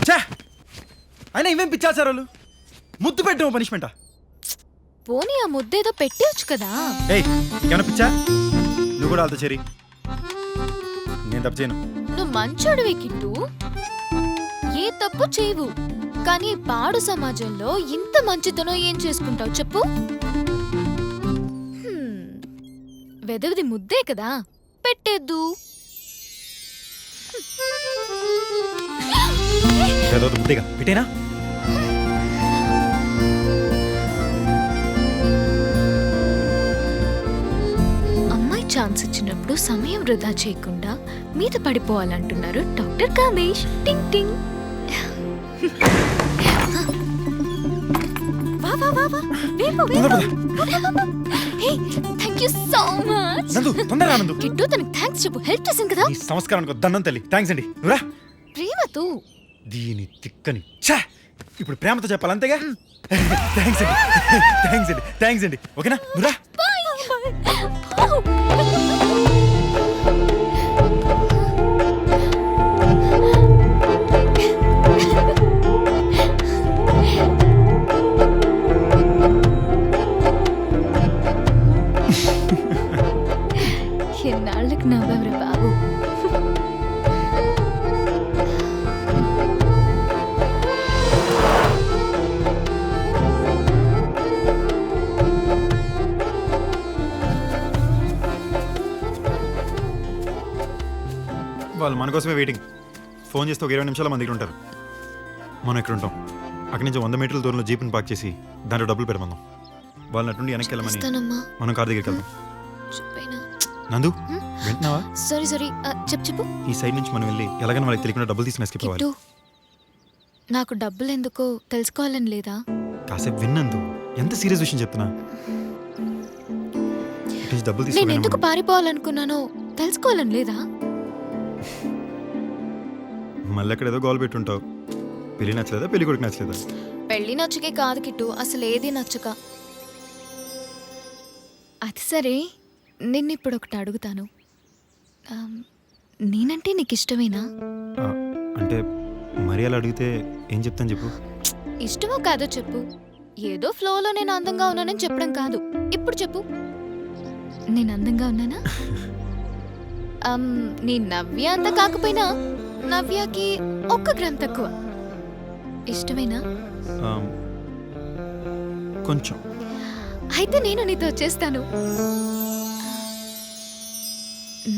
ఛే! అయినా ఇవేం పిచ్చాచారాలు? ముద్దు పెట్టడం పనిష్మెంటా? పోనీ ఆ ముద్దేదో పెట్టేయచ్చు కదా. ఏయ్, ఏమన్నా పిచ్చా? నువ్వు కూడా వాళ్ళతో చేరి. నేను తప్పు చేయను. నువ్వు మంచోడివి కిట్టు, ఏ తప్పు చేయవు. కానీ పాడు సమాజంలో ఇంత మంచితనం ఏం చేసుకుంటావు చెప్పు? వెదవిది ముద్దే కదా, పెట్టేద్దు. ఏదో ముద్దేగా పెట్టేనా? అమ్మాయి ఛాన్స్ ఇచ్చినప్పుడు సమయం వృధా చేయకుండా మీద పడిపోవాలంటున్నారు డాక్టర్ కామేష్. టింగ్ టింగ్. వా వా వా వా. వేపు వేపు. హే, థాంక్ యూ సో మచ్. నందు, తొందరగా నందు. కిట్టు తనకి థాంక్స్ చెప్పు, హెల్ప్ చేశాను కదా. ఈ సంస్కారానికి దండం తల్లి. థ్యాంక్స్ అండి. నువ్వురా. ప్రేమతో. దీని తిక్కని. ఛే! ఇప్పుడు ప్రేమతో చెప్పాలి అంతేగా. థ్యాంక్స్ అండి. థ్యాంక్స్ అండి. థ్యాంక్స్ అండి. ఓకేనా? నువ్వురా. ఎన్నాళ్ళకి నవ్వెవరు బాబు. వాళ్ళు మన కోసమే వెయిటింగ్. ఫోన్ చేస్తే ఒక 20 నిమిషాలు మన దగ్గర ఉంటారు. మనం ఎక్కడ ఉంటాం? అక్కడి నుంచి 100 మీటర్ల దూరంలో జీప్ని పార్క్ చేసి దాంట్లో డబ్బులు పెడమందాం. వాళ్ళని అటుండి వెనక్కి వెళ్ళమని ఇస్తానమ్మా. మనం కార్ దగ్గరికి వెళ్దాం. చెప్పైనా. నందు, వింటున్నావా? సారీ సారీ, చెప్పు. ఈ సైడ్ నుంచి మనం వెళ్ళి ఎలాగైనా వాళ్ళకి తెలియకుండా డబ్బులు తీసుకుని ఎస్కేప్ అవ్వాలి. కిట్టు, నాకు డబ్బులు ఎందుకో తెలుసుకోవాలని లేదా? కాసేపు విన్నందు. ఎంత సీరియస్ విషయం చెప్తున్నా. ఇటు నుంచి డబ్బులు నేను ఎందుకు తీసుకుని పారిపోవాలనుకున్నానో తెలుసుకోవాలని లేదా? మళ్ళీ ఎక్కడ ఏదో గోల్ పెట్టుంటావు. పెళ్లి నచ్చలేదా, పెళ్లి కొడుకు నచ్చలేదా? పెళ్లి నచ్చకే కాదు కిట్టు, అసలు ఏది నచ్చక. అది సరే, నిన్నిప్పుడు ఒకటి అడుగుతాను. నేనంటే నీకు ఇష్టమేనా? ఆ, అంటే మరి అలా అడిగితే ఏం చెప్తాను చెప్పు. ఇష్టమో కాదో చెప్పు. ఏదో ఫ్లోలో నేను అందంగా ఉన్నానని చెప్పడం కాదు. ఇప్పుడు చెప్పు, నేను అందంగా ఉన్నానా? నీ నవ్య అంత కాకపోయినా నవ్యకి 1 గ్రామ్ తక్కువ. ఇష్టమేనా? ఆ, కొంచెం. అయితే నేను నీతో వచ్చేస్తాను.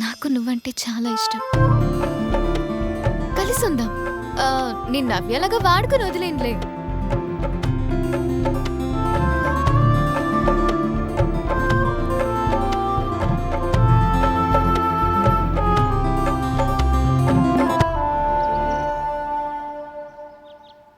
నాకు నువ్వంటే చాలా ఇష్టం. కలిసి ఉందాం. నీ నవ్యలాగా వాడుకుని వదిలేనులే.